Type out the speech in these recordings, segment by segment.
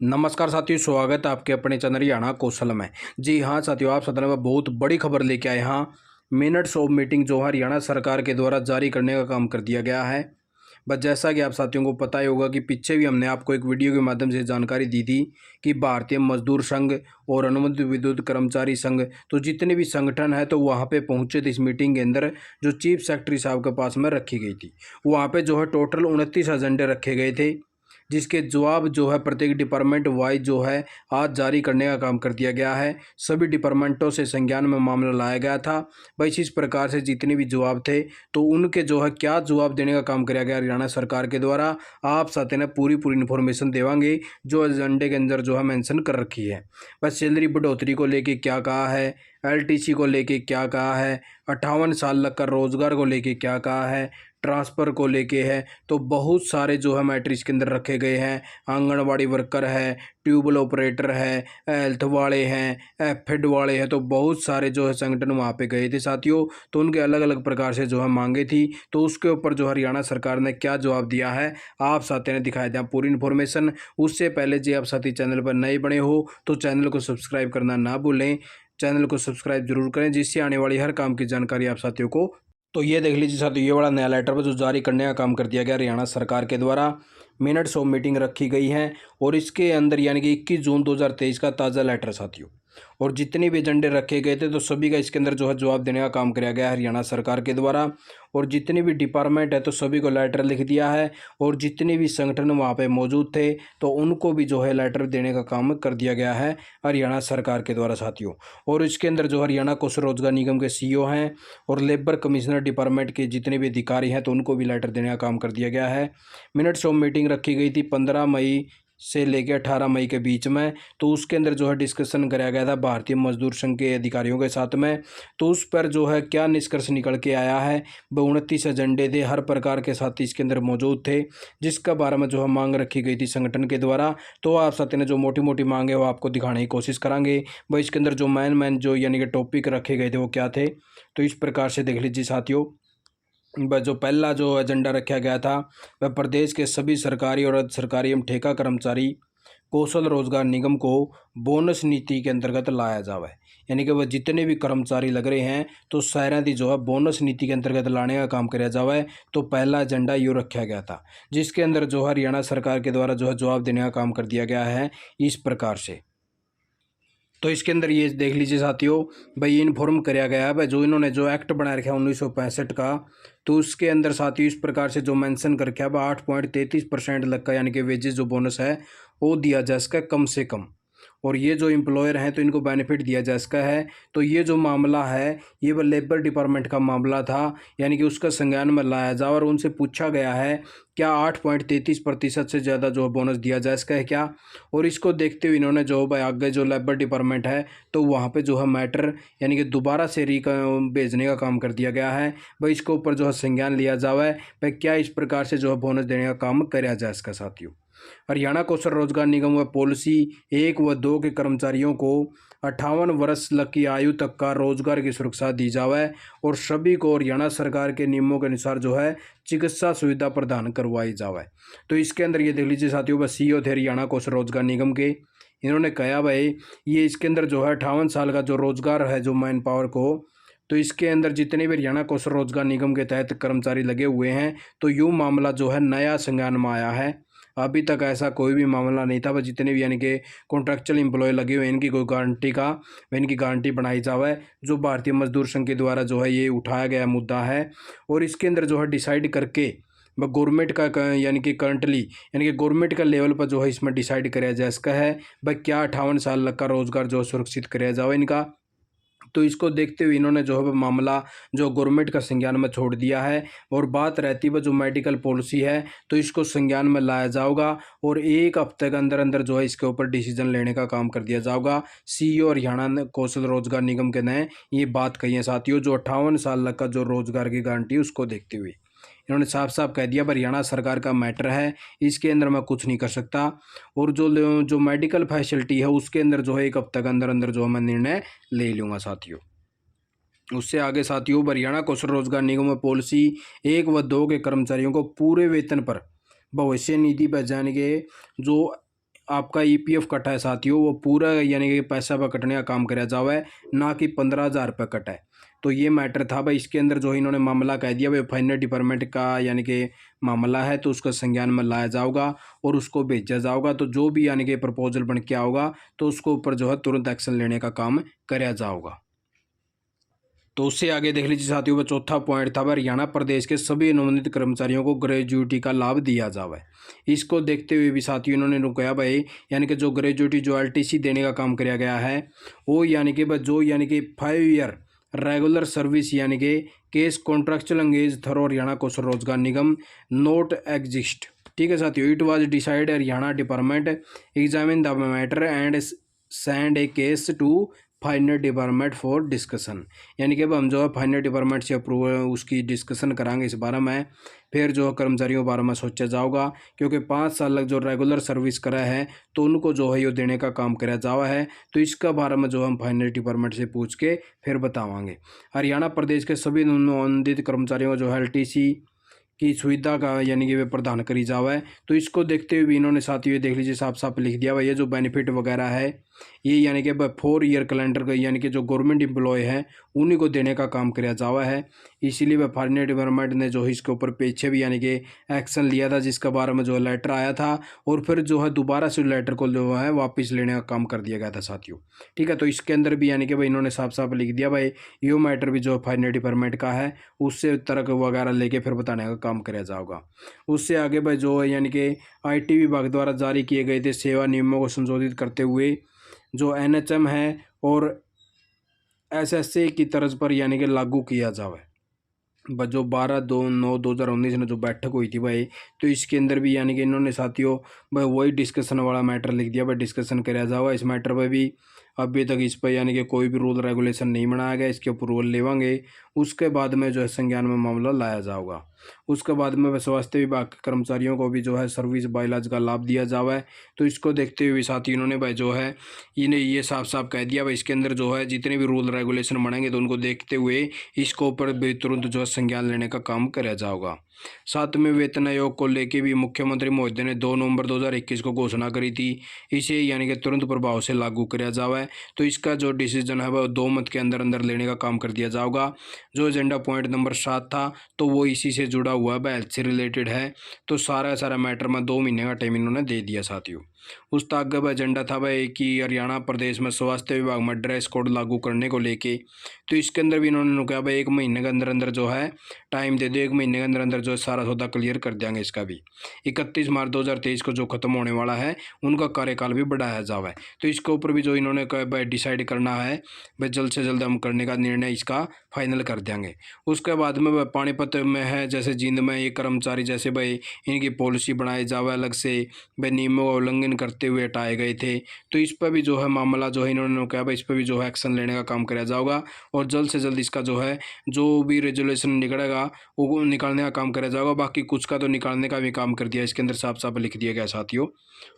नमस्कार साथियों, स्वागत है आपके अपने चैनल हरियाणा कौशल में। जी हाँ साथियों, आप सदन में बहुत बड़ी खबर लेके आए। हाँ, मिनट्स ऑफ मीटिंग जो हरियाणा सरकार के द्वारा जारी करने का काम कर दिया गया है। बस जैसा कि आप साथियों को पता ही होगा कि पीछे भी हमने आपको एक वीडियो के माध्यम से जानकारी दी थी कि भारतीय मजदूर संघ और अनुबंधित विद्युत कर्मचारी संघ, तो जितने भी संगठन है तो वहाँ पे पहुँचे थे इस मीटिंग के अंदर, जो चीफ सेक्रेटरी साहब के पास में रखी गई थी। वहाँ पे जो है टोटल 29 एजेंडे रखे गए थे, जिसके जवाब जो है प्रत्येक डिपार्टमेंट वाइज जो है आज जारी करने का काम कर दिया गया है। सभी डिपार्टमेंटों से संज्ञान में मामला लाया गया था। बस इस प्रकार से जितने भी जवाब थे तो उनके जो है क्या जवाब देने का काम किया गया हरियाणा सरकार के द्वारा, आप साथ ने पूरी इन्फॉर्मेशन देवांगे जो एजेंडे के अंदर जो है मेंशन कर रखी है। बस सैलरी बढ़ोतरी को लेके क्या कहा है, एलटीसी को लेके क्या कहा है, 58 साल लगकर रोजगार को लेके क्या कहा है, ट्रांसफ़र को लेके है, तो बहुत सारे जो है मैटर इसके अंदर रखे गए हैं। आंगनवाड़ी वर्कर है, ट्यूबवेल ऑपरेटर है, हेल्थ वाले हैं, एफएड वाले हैं, तो बहुत सारे जो है संगठन वहाँ पे गए थे साथियों। तो उनके अलग अलग प्रकार से जो है मांगे थी, तो उसके ऊपर जो हरियाणा सरकार ने क्या जवाब दिया है आप साथी ने दिखाया था पूरी इन्फॉर्मेशन। उससे पहले जी आप साथी चैनल पर नए बने हो तो चैनल को सब्सक्राइब करना ना भूलें। चैनल को सब्सक्राइब जरूर करें जिससे आने वाली हर काम की जानकारी आप साथियों को। तो ये देख लीजिए साथियों, ये बड़ा नया लेटर पर जो जारी करने का काम कर दिया गया हरियाणा सरकार के द्वारा। मिनट्स ऑफ मीटिंग रखी गई है और इसके अंदर यानी कि 21 जून 2023 का ताज़ा लेटर साथियों, और जितने भी एजेंडे रखे गए थे तो सभी का इसके अंदर जो है जवाब देने का काम किया गया है हरियाणा सरकार के द्वारा। और जितने भी डिपार्टमेंट है तो सभी को लेटर लिख दिया है, और जितने भी संगठन वहाँ पे मौजूद थे तो उनको भी जो है लेटर देने का काम कर दिया गया है हरियाणा सरकार के द्वारा साथियों। और इसके अंदर जो हरियाणा कौशल रोजगार निगम के सीईओ हैं और लेबर कमिश्नर डिपार्टमेंट के जितने भी अधिकारी हैं तो उनको भी लेटर देने का काम कर दिया गया है। मिनट्स ऑफ मीटिंग रखी गई थी 15 मई से लेकर 18 मई के बीच में, तो उसके अंदर जो है डिस्कशन कराया गया था भारतीय मजदूर संघ के अधिकारियों के साथ में। तो उस पर जो है क्या निष्कर्ष निकल के आया है, वह 29 एजेंडे थे, हर प्रकार के साथी इसके अंदर मौजूद थे, जिसका बारे में जो है मांग रखी गई थी संगठन के द्वारा। तो आप साथी ने जो मोटी मोटी मांग है वो आपको दिखाने की कोशिश करेंगे। वह इसके अंदर जो मैन जो यानी कि टॉपिक रखे गए थे वो क्या थे, तो इस प्रकार से देख लीजिए साथियों। वह जो पहला जो एजेंडा रखा गया था वह प्रदेश के सभी सरकारी और अर्ध सरकारी एवं ठेका कर्मचारी कौशल रोजगार निगम को बोनस नीति के अंतर्गत लाया जावे। यानी कि वह जितने भी कर्मचारी लग रहे हैं तो शहरों की जो है बोनस नीति के अंतर्गत लाने का काम किया जावे। तो पहला एजेंडा यूँ रखा गया था, जिसके अंदर जो है हरियाणा सरकार के द्वारा जो है जवाब देने का काम कर दिया गया है इस प्रकार से। तो इसके अंदर ये देख लीजिए साथियों, भाई इन्फॉर्म कराया गया है भाई जो इन्होंने जो एक्ट बना रखा है 1965 का, तो उसके अंदर साथियों इस प्रकार से जो मेंशन कर रखा है 8.33% लग का यानी कि वेजेस जो बोनस है वो दिया जा इसका कम से कम। और ये जो एम्प्लॉयर हैं तो इनको बेनिफिट दिया जा इसका है। तो ये जो मामला है ये वह लेबर डिपार्टमेंट का मामला था, यानी कि उसका संज्ञान में लाया जाए और उनसे पूछा गया है क्या 8.33% से ज़्यादा जो बोनस दिया जाए इसका है क्या। और इसको देखते हुए इन्होंने जो भाई आगे जो लेबर डिपार्टमेंट है तो वहाँ पे जो है मैटर यानी कि दोबारा से भेजने का काम कर दिया गया है। भाई इसके ऊपर जो है संज्ञान लिया जाए भाई क्या इस प्रकार से जो है बोनस देने का काम कराया जाए इसका साथियों। हरियाणा कौशल रोजगार निगम व पॉलिसी 1 व 2 के कर्मचारियों को 58 वर्ष तक की आयु तक का रोजगार की सुरक्षा दी जावे और सभी को हरियाणा सरकार के नियमों के अनुसार जो है चिकित्सा सुविधा प्रदान करवाई जावे। तो इसके अंदर ये देख लीजिए साथियों, बस सीईओ थे हरियाणा कौशल रोजगार निगम के, इन्होंने कहा भाई ये इसके अंदर जो है 58 साल का जो रोजगार है जो मैन पावर को, तो इसके अंदर जितने भी हरियाणा कौशल रोजगार निगम के तहत कर्मचारी लगे हुए हैं तो यूँ मामला जो है नया संज्ञान में आया है। अभी तक ऐसा कोई भी मामला नहीं था। वह जितने भी यानी कि कॉन्ट्रैक्चुअल एम्प्लॉय लगे हुए इनकी कोई गारंटी का इनकी गारंटी बनाई जाए, जो भारतीय मजदूर संघ के द्वारा जो है ये उठाया गया मुद्दा है। और इसके अंदर जो है डिसाइड करके वह गवर्नमेंट का यानी कि करंटली यानी कि गवर्नमेंट का लेवल पर जो है इसमें डिसाइड कराया जाए इसका है भाई क्या 58 साल तक का रोजगार जो सुरक्षित कराया जाए इनका। तो इसको देखते हुए इन्होंने जो है मामला जो गवर्नमेंट का संज्ञान में छोड़ दिया है। और बात रहती है जो मेडिकल पॉलिसी है तो इसको संज्ञान में लाया जाएगा और 1 हफ्ते के अंदर अंदर जो है इसके ऊपर डिसीजन लेने का काम कर दिया जाएगा। सीईओ हरियाणा कौशल रोजगार निगम के ने ये बात कही है साथियों, जो 58 साल तक का जो रोजगार की गारंटी उसको देखते हुए इन्होंने साफ साफ कह दिया हरियाणा सरकार का मैटर है, इसके अंदर मैं कुछ नहीं कर सकता। और जो मेडिकल फैसिलिटी है उसके अंदर जो है 1 हफ्ते के अंदर अंदर जो है मैं निर्णय ले लूँगा साथियों। उससे आगे साथियों, हरियाणा कौशल रोजगार निगम में पॉलिसी 1 व 2 के कर्मचारियों को पूरे वेतन पर भविष्य निधि पर जाने के जो आपका ईपीएफ कट है साथियों, वो पूरा यानी कि पैसा पर कटने का काम कराया जावे, ना कि 15,000 रुपये कट है। तो ये मैटर था भाई। इसके अंदर जो इन्होंने मामला कह दिया भाई, फाइनल डिपार्टमेंट का यानी कि मामला है, तो उसका संज्ञान में लाया जाएगा और उसको भेजा जाएगा। तो जो भी यानी कि प्रपोजल बन के आओगा तो उसको ऊपर जो है तुरंत एक्शन लेने का काम कराया जाएगा। तो उससे आगे देख लीजिए साथियों, वह चौथा पॉइंट था, हरियाणा प्रदेश के सभी अनुबंधित कर्मचारियों को ग्रेजुएटी का लाभ दिया जावे। इसको देखते हुए भी साथियों इन्होंने रुकाया भाई, यानी कि जो ग्रेजुएटी जो एलटीसी देने का काम किया गया है, वो यानी कि जो यानी कि 5 ईयर रेगुलर सर्विस यानी कि case contractual engage through Haryana Kaushal Rozgar Nigam not exist. ठीक है साथियों, it was decide Haryana department examine the matter and send a case to final department for discussion. यानी कि अब हम जो है फाइनल डिपार्टमेंट से अप्रूवल उसकी डिस्कशन कराएंगे इस बारे में, फिर जो कर्मचारियों के बारे में सोचा जाएगा, क्योंकि 5 साल तक जो रेगुलर सर्विस करा है तो उनको जो है ये देने का काम कराया जावा है। तो इसका बारे में जो हम फाइनल डिपार्टमेंट से पूछ के फिर बतावांगे। हरियाणा प्रदेश के सभी अनुबंधित कर्मचारियों को जो है एलटीसी की सुविधा का यानी कि वे प्रदान करी जावा है। तो इसको देखते हुए भी इन्होंने साथियों देख लीजिए साफ साफ लिख दिया भाई, ये जो बेनिफिट वगैरह है ये यानी कि 4 ईयर कैलेंडर का यानी कि जो गवर्नमेंट एम्प्लॉय है उन्हीं को देने का काम कराया जावा है। इसीलिए वह फाइनल डिपार्टमेंट ने जो है इसके ऊपर पीछे भी यानी कि एक्शन लिया था, जिसके बारे में जो है लेटर आया था, और फिर जो है दोबारा से लेटर को जो है वापस लेने का काम कर दिया गया था साथियों। ठीक है, तो इसके अंदर भी यानी कि भाई इन्होंने साफ साफ लिख दिया भाई, ये मैटर भी जो फाइनल डिपार्टमेंट का है उससे तर्क वगैरह लेके फिर बताने का काम कराया जाएगा। उससे आगे भाई जो है यानी कि आईटी विभाग द्वारा जारी किए गए थे सेवा नियमों को संशोधित करते हुए जो एनएचएम है और एसएससी की तर्ज पर यानी कि लागू किया जावे। जो 12/9/2019 में जो बैठक हुई थी भाई, तो इसके अंदर भी यानी कि इन्होंने साथियों भाई वही डिस्कशन वाला मैटर लिख दिया भाई, डिस्कशन कराया जाएगा इस मैटर पर भी। अभी तक इस पर यानी कि कोई भी रूल रेगुलेशन नहीं बनाया गया, इसके अप्रूवल लेवांगे, उसके बाद में जो है संज्ञान में मामला लाया जाएगा। उसके बाद में स्वास्थ्य विभाग के कर्मचारियों को भी जो है सर्विस बाइलाज का लाभ दिया जावा है। तो इसको देखते हुए साथ ही इन्होंने भाई जो है इन्हें ये साफ साफ कह दिया भाई, इसके अंदर जो है जितने भी रूल रेगुलेशन बनेंगे तो उनको देखते हुए इसको ऊपर भी तुरंत जो है संज्ञान लेने का काम कराया जाएगा। 7वें वेतन आयोग को लेके भी मुख्यमंत्री महोदय ने 2 नवंबर 2021 को घोषणा करी थी, इसे यानी कि तुरंत प्रभाव से लागू कराया जावा है। तो इसका जो डिसीजन है वह 2 मत के अंदर अंदर लेने का काम कर दिया जाएगा। जो एजेंडा पॉइंट नंबर 7 था तो वो इसी से जुड़ा हुआ है, हेल्थ से रिलेटेड है। तो सारा मैटर में 2 महीने का टाइम इन्होंने दे दिया साथियों। उस आगे एजेंडा था भाई कि हरियाणा प्रदेश में स्वास्थ्य विभाग में ड्रेस कोड लागू करने को लेके। तो इसके अंदर भी इन्होंने कहा भाई 1 महीने के अंदर अंदर जो है टाइम दे दो, 1 महीने के अंदर अंदर जो है सारा सौदा क्लियर कर देंगे। इसका भी 31 मार्च 2023 को जो खत्म होने वाला है उनका कार्यकाल भी बढ़ाया जावा है। तो इसके ऊपर भी जो इन्होंने कहा भाई डिसाइड करना है भाई, जल्द से जल्द हम करने का निर्णय इसका फाइनल कर देंगे। उसके बाद में भाई पानीपत में है जैसे जींद में ये कर्मचारी जैसे भाई इनकी पॉलिसी बनाई जावा अलग से भाई नियमों का उल्लंघन करते हुए हटाए गए थे। तो इस पर भी जो है मामला जो है इन्होंने कहा भाई इस पर भी जो है एक्शन लेने का काम कराया जाएगा, और जल्द से जल्द इसका जो है जो भी रेजुलेशन निकलेगा वो निकालने का काम कराया जाएगा। बाकी कुछ का तो निकालने का भी काम कर दिया, इसके अंदर साफ साफ लिख दिया गया साथियों।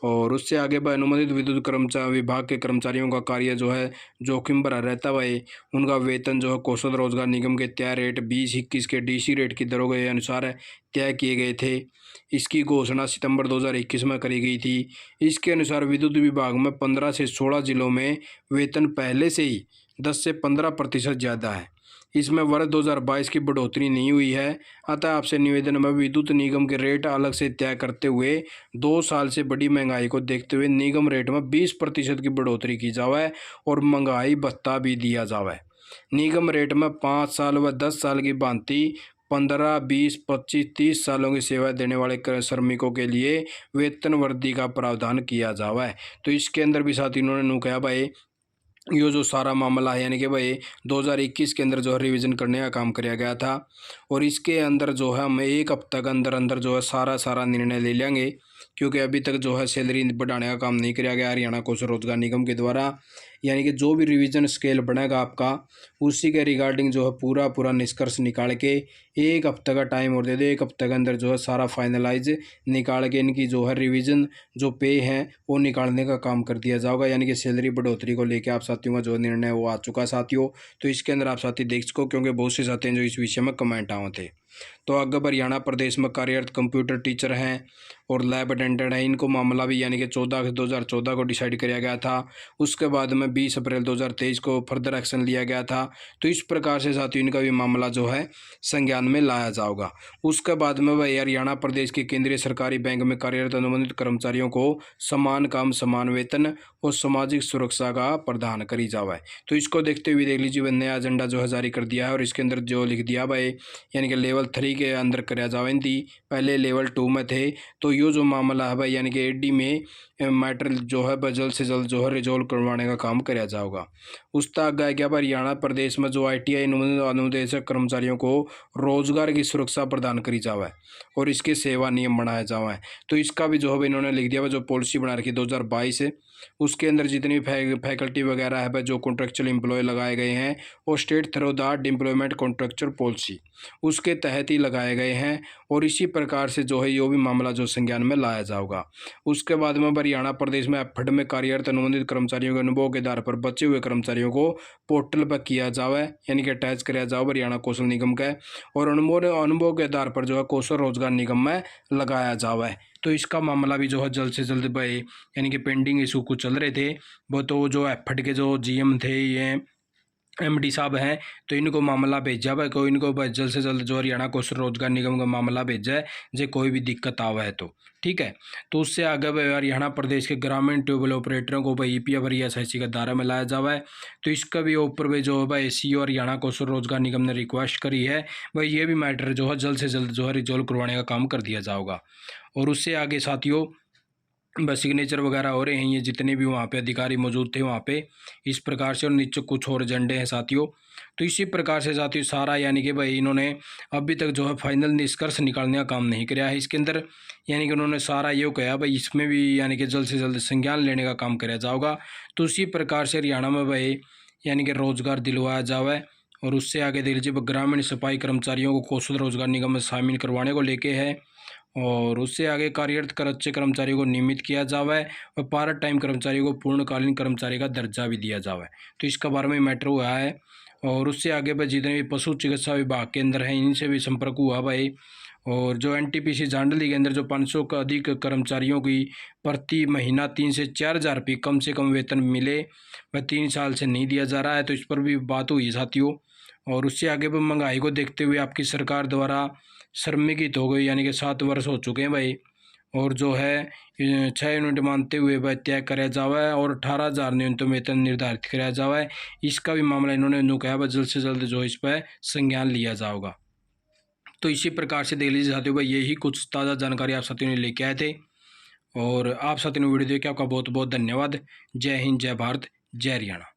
और उससे आगे अनुमोदित विद्युत कर्मचारी विभाग के कर्मचारियों का कार्य जो है जोखिम भरा रहता है, उनका वेतन जो है कौशल रोजगार निगम के तय रेट 2021 के डीसी रेट की दरों के अनुसार तय किए गए थे। इसकी घोषणा सितंबर 2021 में करी गई थी। इसके अनुसार विद्युत विभाग में 15 से 16 जिलों में वेतन पहले से ही 10 से 15% ज़्यादा है। इसमें वर्ष 2022 की बढ़ोतरी नहीं हुई है। अतः आपसे निवेदन है विद्युत निगम के रेट अलग से तय करते हुए 2 साल से बड़ी महंगाई को देखते हुए निगम रेट में 20% की बढ़ोतरी की जाए और महंगाई भत्ता भी दिया जाए। निगम रेट में 5 साल व 10 साल की भांति 15, 20, 25, 30 सालों की सेवा देने वाले श्रमिकों के लिए वेतन वृद्धि का प्रावधान किया जाए। तो इसके अंदर भी साथ इन्होंने कहा भाई ये जो सारा मामला है यानी कि भाई 2021 के अंदर जो है रिवीजन करने का काम किया गया था, और इसके अंदर जो है हम 1 हफ्ते के अंदर अंदर जो है सारा निर्णय ले लेंगे, क्योंकि अभी तक जो है सैलरी बढ़ाने का काम नहीं किया गया हरियाणा कौशल रोजगार निगम के द्वारा। यानी कि जो भी रिवीजन स्केल बनेगा आपका, उसी के रिगार्डिंग जो है पूरा निष्कर्ष निकाल के 1 हफ्ते का टाइम और दे दे। 1 हफ्ते के अंदर जो है सारा फाइनलाइज निकाल के इनकी जो है रिवीजन जो पे हैं वो निकालने का काम कर दिया जाएगा। यानी कि सैलरी बढ़ोतरी को लेकर आप साथियों का जो निर्णय वो आ चुका है साथियों। तो इसके अंदर आप साथी देख सको, क्योंकि बहुत से साथी हैं जो इस विषय में कमेंट आए थे। तो अगर हरियाणा प्रदेश में कार्यरत कंप्यूटर टीचर हैं और लैब अटेंडेंट हैं, इनको मामला भी यानी कि 14/2014 को डिसाइड किया गया था। उसके बाद में 20 अप्रैल 2023 को फर्दर एक्शन लिया गया था। तो इस प्रकार से साथियों इनका भी मामला जो है संज्ञान में लाया जाएगा। उसके बाद में वह हरियाणा प्रदेश के केंद्रीय सरकारी बैंक में कार्यरत अनुबंधित कर्मचारियों को समान काम समान वेतन और सामाजिक सुरक्षा का प्रदान करी जावे। तो इसको देखते हुए देख लीजिए नया एजेंडा जो है जारी कर दिया है, और इसके अंदर जो लिख दिया भाई यानी कि लेवल 3 के अंदर कराया जावे थी, पहले लेवल 2 में थे। तो ये जो मामला है भाई यानी कि एडी में मैटर जो है जल्द से जल्द जो है रिजोल्व करवाने का काम कराया जाएगा। उस तक गया क्या हरियाणा प्रदेश में जो ITI अनुदेशक कर्मचारियों को रोजगार की सुरक्षा प्रदान करी जावे और इसके सेवा नियम बनाए जावे। तो इसका भी जो है इन्होंने लिख दिया जो पॉलिसी बना रखी 2022 है, उसके अंदर जितनी फैकल्टी वगैरह है जो कॉन्ट्रेक्चुअल एम्प्लॉय लगाए गए हैं वो state through the employment contractual policy उसके तहत ही लगाए गए हैं। और इसी प्रकार से जो है ये भी मामला जो संज्ञान में लाया जाएगा। उसके बाद में हरियाणा प्रदेश में एफड में कार्यरत अनुबंधित कर्मचारियों के अनुभव के आधार पर बचे हुए कर्मचारियों को पोर्टल पर किया जावे यानी कि अटैच कराया जाओ हरियाणा कौशल निगम का, और अनुभव के आधार पर जो है कौशल रोजगार निगम में लगाया जावे। तो इसका मामला भी जो है जल्द से जल्द भाई यानी कि पेंडिंग इशू कुछ चल रहे थे वो, तो जो एफड के जो GM थे ये MD साहब हैं, तो इनको मामला भेजा है कोई इनको जल्द से जल्द जो हरियाणा कौशल रोजगार निगम का मामला भेजा है जो कोई भी दिक्कत आवा है तो ठीक है। तो उससे आगे हरियाणा प्रदेश के ग्रामीण ट्यूबवेल ऑपरेटरों को EPF और ESIC का दायरा में लाया जावा है। तो इसका भी ऊपर जो है SCO हरियाणा कौशल रोजगार निगम ने रिक्वेस्ट करी है भाई ये भी मैटर जो है जल्द से जल्द जो है रिजोल्व करवाने का काम कर दिया जाएगा। और उससे आगे साथियों बस सिग्नेचर वगैरह हो रहे हैं ये जितने भी वहाँ पे अधिकारी मौजूद थे वहाँ पे इस प्रकार से, और नीचे कुछ और एजेंडे हैं साथियों। तो इसी प्रकार से साथियों सारा यानी कि भाई इन्होंने अभी तक जो है फाइनल निष्कर्ष निकालने का काम नहीं किया है इसके अंदर, यानी कि उन्होंने सारा ये कहा भाई इसमें भी यानी कि जल्द से जल्द संज्ञान लेने का काम कराया जाएगा। तो उसी प्रकार से हरियाणा में भाई यानी कि रोजगार दिलवाया जावे। और उससे आगे देख लीजिए ग्रामीण सफाई कर्मचारियों को कौशल रोजगार निगम में शामिल करवाने को लेके है। और उससे आगे कार्यरत अच्छे कर्मचारियों को नियमित किया जावे और पार्ट टाइम कर्मचारियों को पूर्णकालीन कर्मचारी का दर्जा भी दिया जावे। तो इसका बारे में मैटर हुआ है। और उससे आगे भाई जितने भी पशु चिकित्सा विभाग के अंदर हैं इनसे भी संपर्क हुआ भाई। और जो NTPC जांडली के अंदर जो 500 का अधिक कर्मचारियों की प्रति महीना 3 से 4 हज़ार रुपये कम से कम वेतन मिले वह 3 साल से नहीं दिया जा रहा है, तो इस पर भी बात हुई साथियों। और उससे आगे भी महंगाई को देखते हुए आपकी सरकार द्वारा श्रमिकित हो गई यानी कि 7 वर्ष हो चुके हैं भाई, और जो है 6 यूनिट मानते हुए वह तय कराया जावा है और 18,000 न्यूनतम वेतन निर्धारित कराया जावा है। इसका भी मामला इन्होंने कहा जल्द से जल्द जो इस पर संज्ञान लिया जाएगा। तो इसी प्रकार से देख लीजिए साथियों भाई यही कुछ ताज़ा जानकारी आप साथियों ने लेके आए थे, और आप साथियों ने वीडियो देख के आपका बहुत बहुत धन्यवाद। जय हिंद, जय भारत, जय हरियाणा।